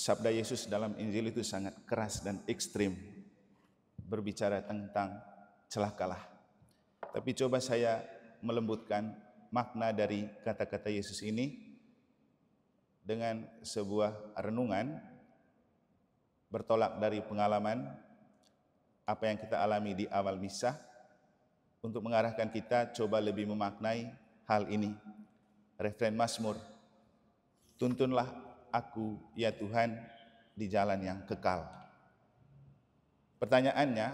sabda Yesus dalam Injil itu sangat keras dan ekstrim, berbicara tentang celakalah. Tapi coba saya melembutkan makna dari kata-kata Yesus ini dengan sebuah renungan bertolak dari pengalaman apa yang kita alami di awal misa, untuk mengarahkan kita coba lebih memaknai hal ini. Refren Mazmur, tuntunlah aku ya Tuhan di jalan yang kekal. Pertanyaannya,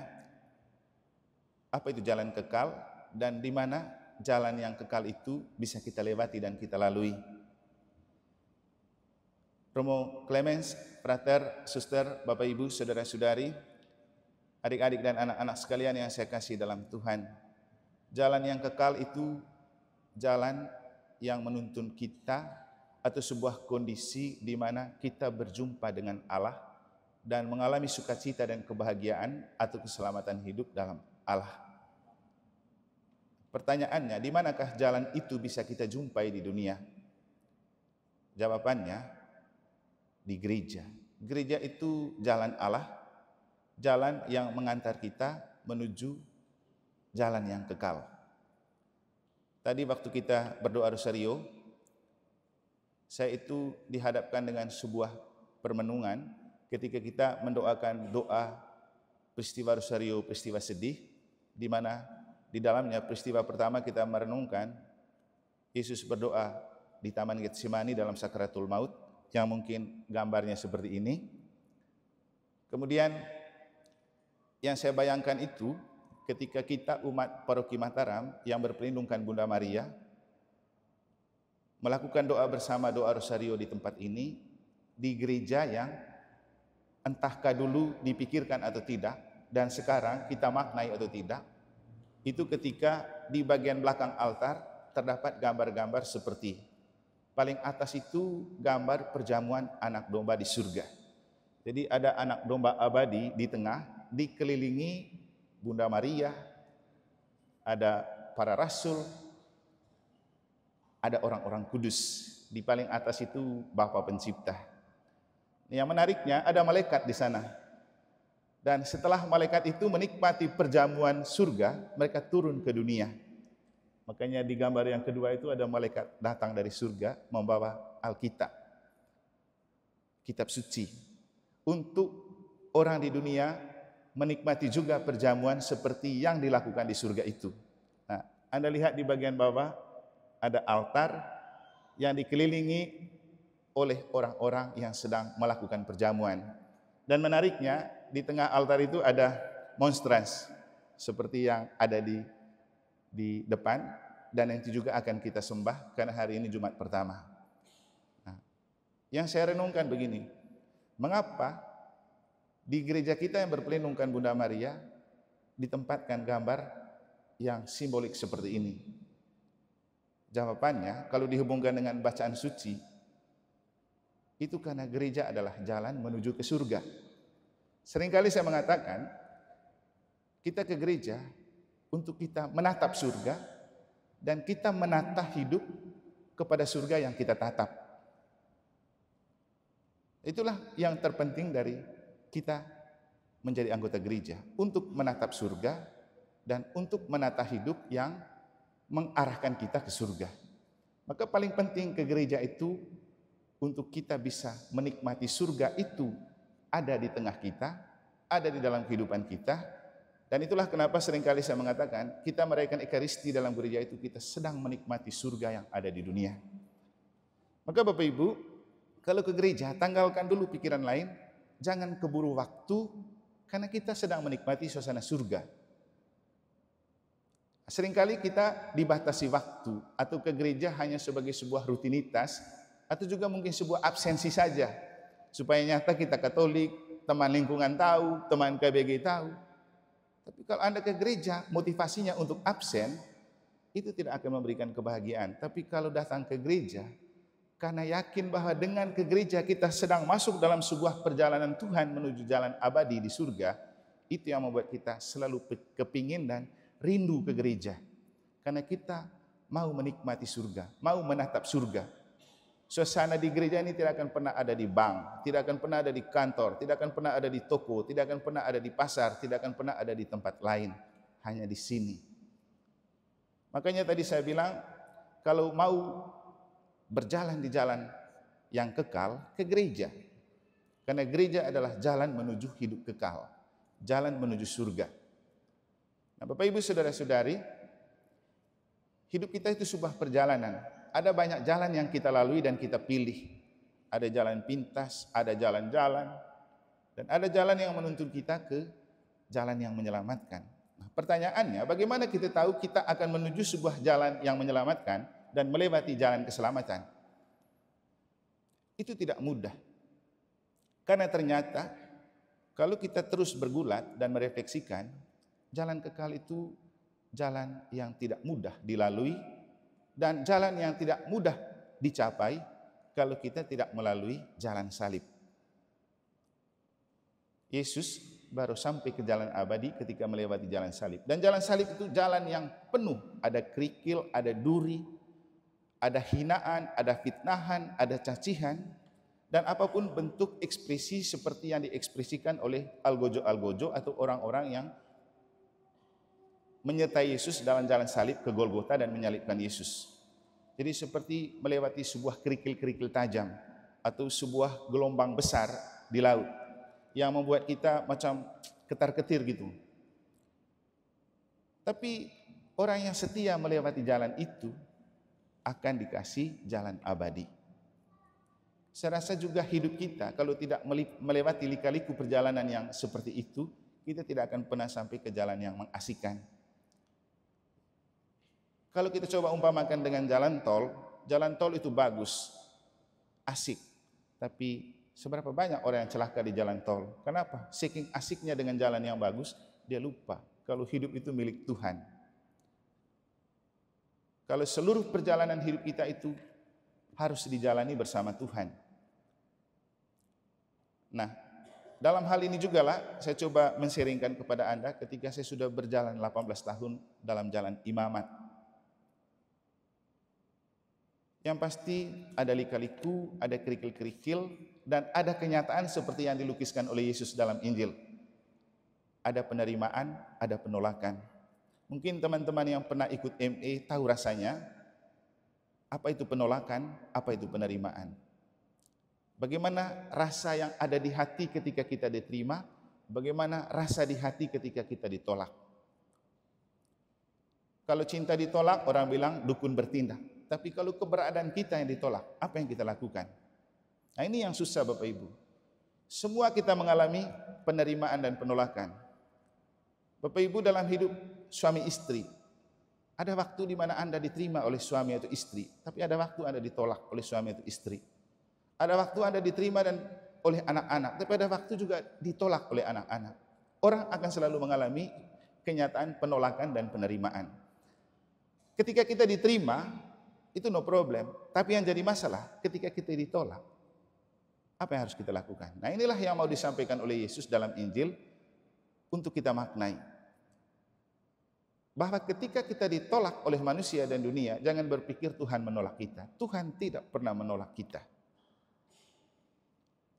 apa itu jalan kekal dan di mana jalan yang kekal itu bisa kita lewati dan kita lalui? Romo Clemens, Frater, Suster, Bapak Ibu, Saudara-saudari, adik-adik dan anak-anak sekalian yang saya kasih dalam Tuhan, jalan yang kekal itu jalan yang menuntun kita atau sebuah kondisi di mana kita berjumpa dengan Allah dan mengalami sukacita dan kebahagiaan atau keselamatan hidup dalam Allah. Pertanyaannya, di manakah jalan itu bisa kita jumpai di dunia? Jawabannya, di gereja. Gereja itu jalan Allah, jalan yang mengantar kita menuju jalan yang kekal. Tadi waktu kita berdoa rosario, saya itu dihadapkan dengan sebuah permenungan ketika kita mendoakan doa peristiwa rosario, peristiwa sedih, di mana di dalamnya peristiwa pertama kita merenungkan Yesus berdoa di Taman Getsemani dalam sakaratul maut, yang mungkin gambarnya seperti ini. Kemudian yang saya bayangkan itu ketika kita umat Paroki Mataram yang berpelindungkan Bunda Maria melakukan doa bersama, doa rosario di tempat ini, di gereja yang entahkah dulu dipikirkan atau tidak dan sekarang kita maknai atau tidak, itu ketika di bagian belakang altar terdapat gambar-gambar seperti paling atas itu gambar perjamuan anak domba di surga. Jadi ada anak domba abadi di tengah, dikelilingi Bunda Maria, ada para rasul, ada orang-orang kudus. Di paling atas itu Bapa Pencipta. Yang menariknya ada malaikat di sana. Dan setelah malaikat itu menikmati perjamuan surga, mereka turun ke dunia. Makanya di gambar yang kedua itu ada malaikat datang dari surga membawa Alkitab, kitab suci, untuk orang di dunia menikmati juga perjamuan seperti yang dilakukan di surga itu. Nah, Anda lihat di bagian bawah ada altar yang dikelilingi oleh orang-orang yang sedang melakukan perjamuan. Dan menariknya, di tengah altar itu ada monstrans seperti yang ada di depan, dan yang itu juga akan kita sembah karena hari ini Jumat pertama. Nah, yang saya renungkan begini, mengapa di gereja kita yang berpelindungkan Bunda Maria ditempatkan gambar yang simbolik seperti ini? Jawabannya, kalau dihubungkan dengan bacaan suci, itu karena gereja adalah jalan menuju ke surga. Seringkali saya mengatakan, kita ke gereja untuk kita menatap surga dan kita menata hidup kepada surga yang kita tatap. Itulah yang terpenting dari kita menjadi anggota gereja, untuk menatap surga dan untuk menata hidup yang mengarahkan kita ke surga. Maka paling penting ke gereja itu untuk kita bisa menikmati surga itu ada di tengah kita, ada di dalam kehidupan kita. Dan itulah kenapa seringkali saya mengatakan kita merayakan Ekaristi dalam gereja itu kita sedang menikmati surga yang ada di dunia. Maka Bapak Ibu, kalau ke gereja tanggalkan dulu pikiran lain, jangan keburu waktu karena kita sedang menikmati suasana surga. Seringkali kita dibatasi waktu atau ke gereja hanya sebagai sebuah rutinitas atau juga mungkin sebuah absensi saja supaya nyata kita Katolik, teman lingkungan tahu, teman KBG tahu. Tapi kalau Anda ke gereja motivasinya untuk absen, itu tidak akan memberikan kebahagiaan. Tapi kalau datang ke gereja karena yakin bahwa dengan ke gereja kita sedang masuk dalam sebuah perjalanan Tuhan menuju jalan abadi di surga, itu yang membuat kita selalu kepingin dan rindu ke gereja. Karena kita mau menikmati surga, mau menatap surga. Suasana di gereja ini tidak akan pernah ada di bank, tidak akan pernah ada di kantor, tidak akan pernah ada di toko, tidak akan pernah ada di pasar, tidak akan pernah ada di tempat lain. Hanya di sini. Makanya tadi saya bilang, kalau mau berjalan di jalan yang kekal, ke gereja. Karena gereja adalah jalan menuju hidup kekal, jalan menuju surga. Nah, Bapak Ibu Saudara-saudari, hidup kita itu sebuah perjalanan. Ada banyak jalan yang kita lalui dan kita pilih. Ada jalan pintas, ada jalan-jalan, dan ada jalan yang menuntun kita ke jalan yang menyelamatkan. Nah, pertanyaannya, bagaimana kita tahu kita akan menuju sebuah jalan yang menyelamatkan dan melewati jalan keselamatan? Itu tidak mudah. Karena ternyata kalau kita terus bergulat dan merefleksikan, jalan kekal itu jalan yang tidak mudah dilalui dan jalan yang tidak mudah dicapai kalau kita tidak melalui jalan salib. Yesus baru sampai ke jalan abadi ketika melewati jalan salib. Dan jalan salib itu jalan yang penuh, ada kerikil, ada duri, ada hinaan, ada fitnahan, ada cacihan, dan apapun bentuk ekspresi seperti yang diekspresikan oleh algojo-algojo atau orang-orang yang menyertai Yesus dalam jalan salib ke Golgota dan menyalibkan Yesus. Jadi seperti melewati sebuah kerikil-kerikil tajam atau sebuah gelombang besar di laut yang membuat kita macam ketar-ketir gitu. Tapi orang yang setia melewati jalan itu akan dikasih jalan abadi. Saya rasa juga hidup kita kalau tidak melewati lika-liku perjalanan yang seperti itu, kita tidak akan pernah sampai ke jalan yang mengasihkan. Kalau kita coba umpamakan dengan jalan tol itu bagus, asik. Tapi seberapa banyak orang yang celaka di jalan tol? Kenapa? Saking asiknya dengan jalan yang bagus, dia lupa kalau hidup itu milik Tuhan. Kalau seluruh perjalanan hidup kita itu harus dijalani bersama Tuhan. Nah, dalam hal ini juga lah saya coba men-sharingkan kepada Anda ketika saya sudah berjalan 18 tahun dalam jalan imamat. Yang pasti ada lika-liku, ada kerikil-kerikil, dan ada kenyataan seperti yang dilukiskan oleh Yesus dalam Injil. Ada penerimaan, ada penolakan. Mungkin teman-teman yang pernah ikut MA tahu rasanya, apa itu penolakan, apa itu penerimaan. Bagaimana rasa yang ada di hati ketika kita diterima, bagaimana rasa di hati ketika kita ditolak. Kalau cinta ditolak, orang bilang dukun bertindak. Tapi kalau keberadaan kita yang ditolak, apa yang kita lakukan? Nah, ini yang susah Bapak Ibu. Semua kita mengalami penerimaan dan penolakan. Bapak Ibu dalam hidup suami istri, ada waktu di mana Anda diterima oleh suami atau istri, tapi ada waktu Anda ditolak oleh suami atau istri. Ada waktu Anda diterima dan oleh anak-anak, tapi ada waktu juga ditolak oleh anak-anak. Orang akan selalu mengalami kenyataan penolakan dan penerimaan. Ketika kita diterima, itu no problem. Tapi yang jadi masalah ketika kita ditolak, apa yang harus kita lakukan? Nah, inilah yang mau disampaikan oleh Yesus dalam Injil untuk kita maknai. Bahwa ketika kita ditolak oleh manusia dan dunia, jangan berpikir Tuhan menolak kita. Tuhan tidak pernah menolak kita.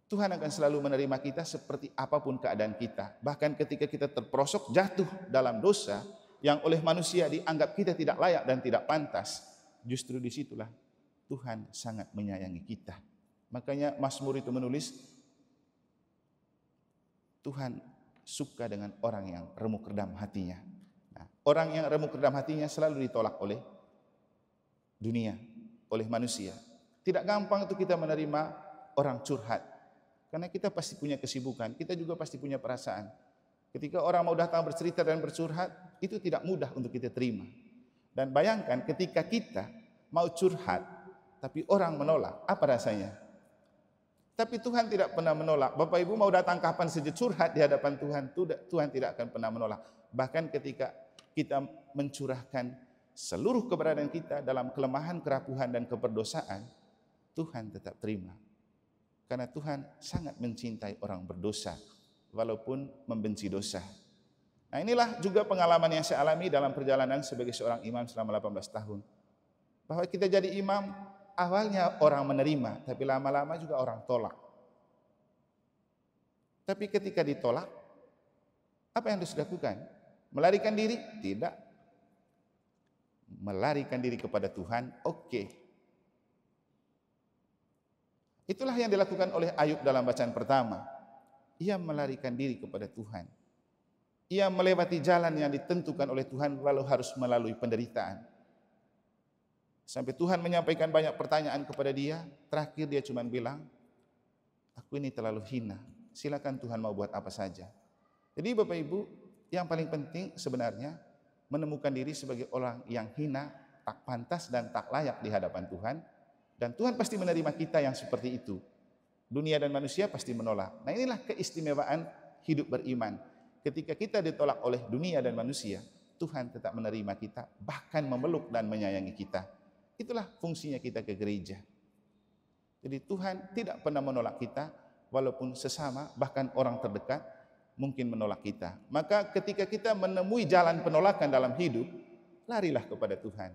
Tuhan akan selalu menerima kita seperti apapun keadaan kita. Bahkan ketika kita terperosok jatuh dalam dosa yang oleh manusia dianggap kita tidak layak dan tidak pantas, justru disitulah Tuhan sangat menyayangi kita. Makanya Mazmur itu menulis, Tuhan suka dengan orang yang remuk redam hatinya. Nah, orang yang remuk redam hatinya selalu ditolak oleh dunia, oleh manusia. Tidak gampang itu kita menerima orang curhat. Karena kita pasti punya kesibukan, kita juga pasti punya perasaan. Ketika orang mau datang bercerita dan bercurhat, itu tidak mudah untuk kita terima. Dan bayangkan ketika kita mau curhat, tapi orang menolak, apa rasanya? Tapi Tuhan tidak pernah menolak. Bapak Ibu mau datang kapan saja curhat di hadapan Tuhan, Tuhan tidak akan pernah menolak. Bahkan ketika kita mencurahkan seluruh keberadaan kita dalam kelemahan, kerapuhan, dan keberdosaan, Tuhan tetap terima. Karena Tuhan sangat mencintai orang berdosa, walaupun membenci dosa. Nah, inilah juga pengalaman yang saya alami dalam perjalanan sebagai seorang imam selama 18 tahun. Bahwa kita jadi imam, awalnya orang menerima, tapi lama-lama juga orang tolak. Tapi ketika ditolak, apa yang harus dilakukan? Melarikan diri? Tidak. Melarikan diri kepada Tuhan, oke. Itulah yang dilakukan oleh Ayub dalam bacaan pertama. Ia melarikan diri kepada Tuhan. Ia melewati jalan yang ditentukan oleh Tuhan, lalu harus melalui penderitaan. Sampai Tuhan menyampaikan banyak pertanyaan kepada dia. Terakhir dia cuma bilang, aku ini terlalu hina. Silakan Tuhan mau buat apa saja. Jadi Bapak Ibu, yang paling penting sebenarnya menemukan diri sebagai orang yang hina, tak pantas dan tak layak di hadapan Tuhan. Dan Tuhan pasti menerima kita yang seperti itu. Dunia dan manusia pasti menolak. Nah, inilah keistimewaan hidup beriman. Ketika kita ditolak oleh dunia dan manusia, Tuhan tetap menerima kita, bahkan memeluk dan menyayangi kita. Itulah fungsinya kita ke gereja. Jadi Tuhan tidak pernah menolak kita, walaupun sesama, bahkan orang terdekat, mungkin menolak kita. Maka ketika kita menemui jalan penolakan dalam hidup, larilah kepada Tuhan.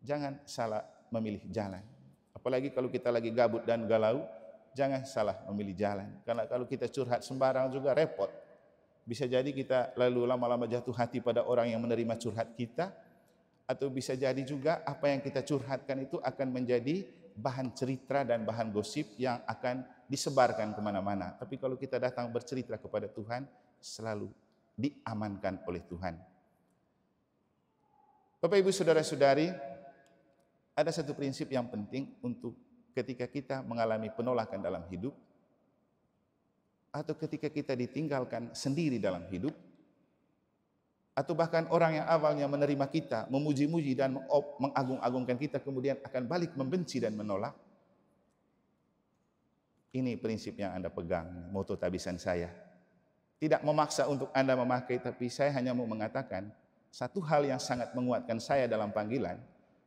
Jangan salah memilih jalan. Apalagi kalau kita lagi gabut dan galau, jangan salah memilih jalan. Karena kalau kita curhat sembarang juga repot. Bisa jadi kita lalu lama-lama jatuh hati pada orang yang menerima curhat kita, atau bisa jadi juga apa yang kita curhatkan itu akan menjadi bahan cerita dan bahan gosip yang akan disebarkan kemana-mana. Tapi kalau kita datang bercerita kepada Tuhan, selalu diamankan oleh Tuhan. Bapak Ibu Saudara-saudari, ada satu prinsip yang penting untuk ketika kita mengalami penolakan dalam hidup, atau ketika kita ditinggalkan sendiri dalam hidup, atau bahkan orang yang awalnya menerima kita, memuji-muji dan mengagung-agungkan kita, kemudian akan balik membenci dan menolak. Ini prinsip yang Anda pegang, moto tabisan saya. Tidak memaksa untuk Anda memakai, tapi saya hanya mau mengatakan satu hal yang sangat menguatkan saya dalam panggilan,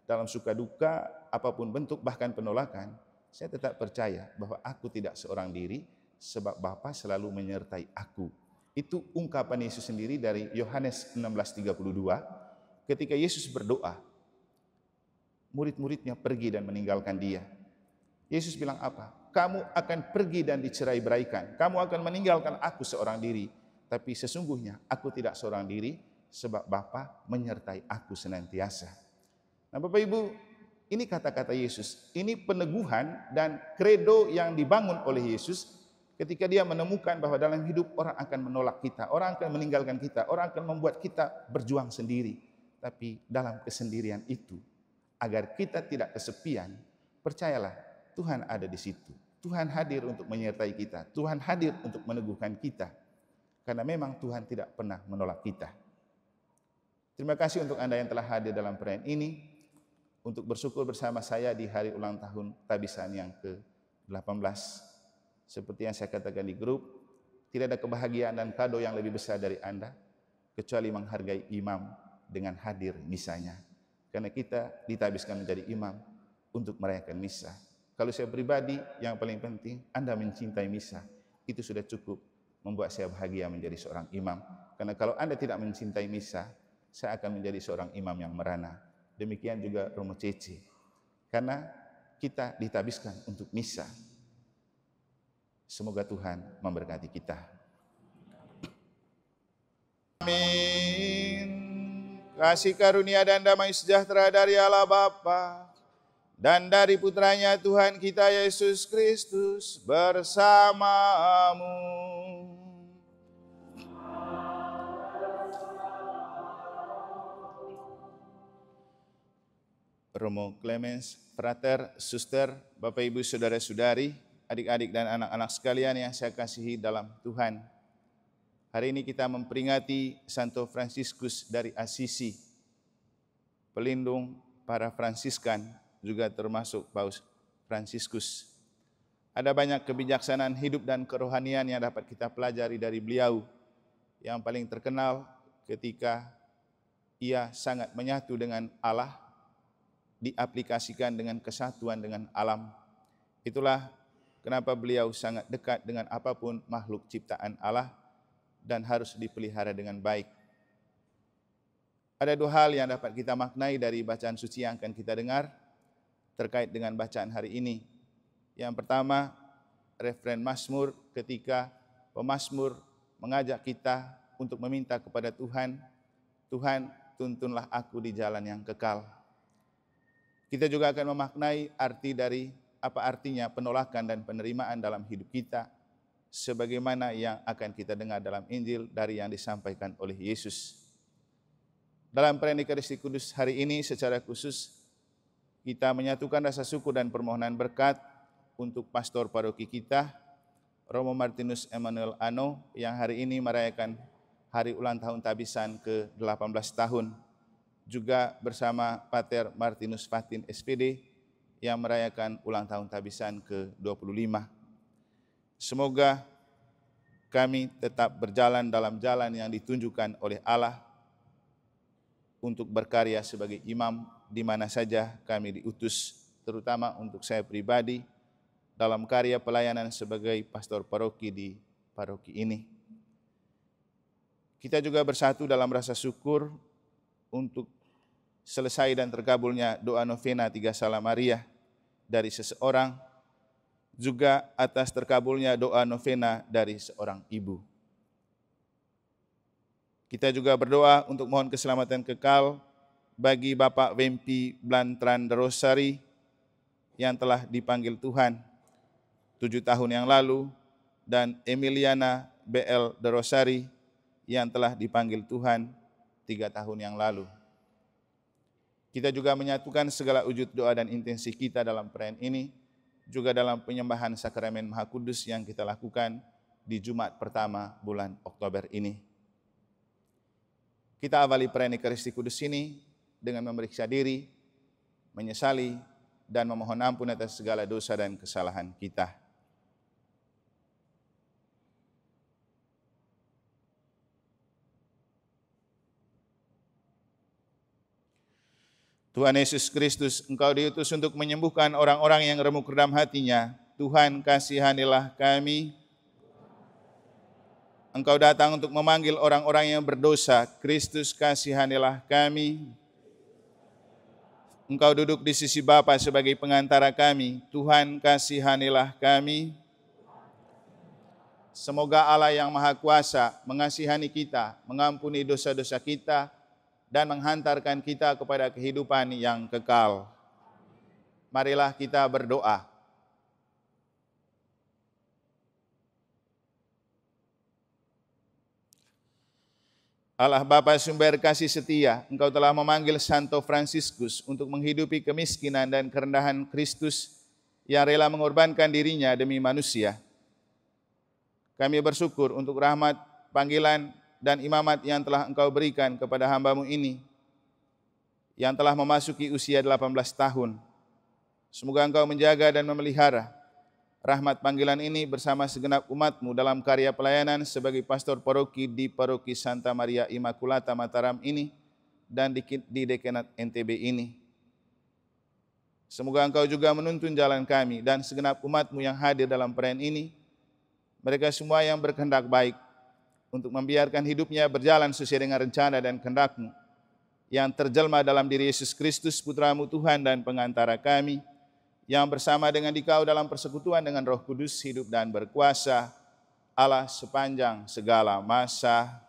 dalam suka duka, apapun bentuk bahkan penolakan, saya tetap percaya bahwa aku tidak seorang diri, sebab Bapa selalu menyertai aku. Itu ungkapan Yesus sendiri dari Yohanes 16:32. Ketika Yesus berdoa, murid-muridnya pergi dan meninggalkan dia. Yesus bilang apa? Kamu akan pergi dan dicerai-beraikan. Kamu akan meninggalkan aku seorang diri. Tapi sesungguhnya aku tidak seorang diri, sebab Bapa menyertai aku senantiasa. Nah Bapak Ibu, ini kata-kata Yesus. Ini peneguhan dan kredo yang dibangun oleh Yesus ketika dia menemukan bahwa dalam hidup orang akan menolak kita, orang akan meninggalkan kita, orang akan membuat kita berjuang sendiri. Tapi dalam kesendirian itu, agar kita tidak kesepian, percayalah Tuhan ada di situ. Tuhan hadir untuk menyertai kita. Tuhan hadir untuk meneguhkan kita. Karena memang Tuhan tidak pernah menolak kita. Terima kasih untuk Anda yang telah hadir dalam perayaan ini, untuk bersyukur bersama saya di hari ulang tahun Tabisan yang ke-18. Seperti yang saya katakan di grup, tidak ada kebahagiaan dan kado yang lebih besar dari Anda, kecuali menghargai imam dengan hadir misanya. Karena kita ditabiskan menjadi imam untuk merayakan misa. Kalau saya pribadi, yang paling penting, Anda mencintai misa. Itu sudah cukup membuat saya bahagia menjadi seorang imam. Karena kalau Anda tidak mencintai misa, saya akan menjadi seorang imam yang merana. Demikian juga Romo Cece. Karena kita ditabiskan untuk misa. Semoga Tuhan memberkati kita. Amin. Kasih karunia dan damai sejahtera dari Allah Bapa dan dari Putranya Tuhan kita Yesus Kristus bersamamu. Romo Clemens, Frater, Suster, Bapak Ibu Saudara-saudari, adik-adik dan anak-anak sekalian yang saya kasihi dalam Tuhan. Hari ini kita memperingati Santo Fransiskus dari Assisi, pelindung para Fransiskan, juga termasuk Paus Fransiskus. Ada banyak kebijaksanaan hidup dan kerohanian yang dapat kita pelajari dari beliau. Yang paling terkenal ketika ia sangat menyatu dengan Allah, diaplikasikan dengan kesatuan dengan alam. Itulah kenapa beliau sangat dekat dengan apapun makhluk ciptaan Allah dan harus dipelihara dengan baik. Ada dua hal yang dapat kita maknai dari bacaan suci yang akan kita dengar. terkait dengan bacaan hari ini. Yang pertama, referen Mazmur ketika pemazmur mengajak kita untuk meminta kepada Tuhan, Tuhan tuntunlah aku di jalan yang kekal. Kita juga akan memaknai arti dari apa artinya penolakan dan penerimaan dalam hidup kita, sebagaimana yang akan kita dengar dalam Injil dari yang disampaikan oleh Yesus. Dalam perayaan Ekaristi Kudus hari ini secara khusus, kita menyatukan rasa syukur dan permohonan berkat untuk pastor paroki kita, Romo Martinus Emmanuel Ano, yang hari ini merayakan hari ulang tahun tabisan ke-18 tahun. Juga bersama Pater Martinus Fatin SPD yang merayakan ulang tahun tabisan ke-25. Semoga kami tetap berjalan dalam jalan yang ditunjukkan oleh Allah untuk berkarya sebagai imam di mana saja kami diutus, terutama untuk saya pribadi dalam karya pelayanan sebagai pastor paroki di paroki ini. Kita juga bersatu dalam rasa syukur untuk selesai dan terkabulnya doa novena 3 Salam Maria dari seseorang, juga atas terkabulnya doa novena dari seorang ibu. Kita juga berdoa untuk mohon keselamatan kekal bagi Bapak Wempi Blantran de Rosari yang telah dipanggil Tuhan 7 tahun yang lalu, dan Emiliana BL de Rosari yang telah dipanggil Tuhan 3 tahun yang lalu. Kita juga menyatukan segala wujud doa dan intensi kita dalam perayaan ini, juga dalam penyembahan sakramen Maha Kudus yang kita lakukan di Jumat pertama bulan Oktober ini. Kita awali perayaan Ekaristi Kudus ini dengan memeriksa diri, menyesali, dan memohon ampun atas segala dosa dan kesalahan kita. Tuhan Yesus Kristus, Engkau diutus untuk menyembuhkan orang-orang yang remuk redam hatinya. Tuhan, kasihanilah kami. Engkau datang untuk memanggil orang-orang yang berdosa. Kristus, kasihanilah kami. Engkau duduk di sisi Bapa sebagai pengantara kami. Tuhan, kasihanilah kami. Semoga Allah yang Maha Kuasa mengasihani kita, mengampuni dosa-dosa kita, dan menghantarkan kita kepada kehidupan yang kekal. Marilah kita berdoa. Allah Bapa sumber kasih setia, Engkau telah memanggil Santo Fransiskus untuk menghidupi kemiskinan dan kerendahan Kristus yang rela mengorbankan dirinya demi manusia. Kami bersyukur untuk rahmat, panggilan, dan imamat yang telah Engkau berikan kepada hamba-Mu ini, yang telah memasuki usia 18 tahun. Semoga Engkau menjaga dan memelihara rahmat panggilan ini bersama segenap umat-Mu dalam karya pelayanan sebagai pastor paroki di Paroki Santa Maria Immaculata Mataram ini dan di Dekanat NTB ini. Semoga Engkau juga menuntun jalan kami dan segenap umat-Mu yang hadir dalam perayaan ini, mereka semua yang berkehendak baik, untuk membiarkan hidupnya berjalan sesuai dengan rencana dan kehendak-Mu yang terjelma dalam diri Yesus Kristus, Putra-Mu Tuhan dan pengantara kami, yang bersama dengan Dikau dalam persekutuan dengan Roh Kudus hidup dan berkuasa, Allah sepanjang segala masa.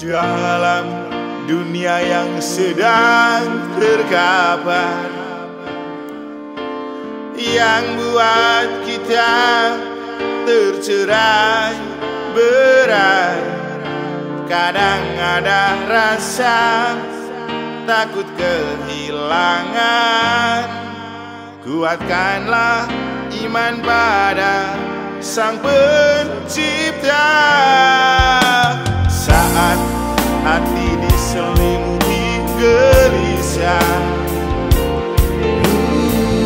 Dalam dunia yang sedang terkapar, yang buat kita tercerai berai, kadang ada rasa takut kehilangan. Kuatkanlah iman pada Sang Pencipta. Saat hati diselimuti gelisah, surga.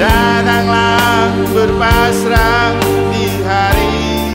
Datanglah berpasrah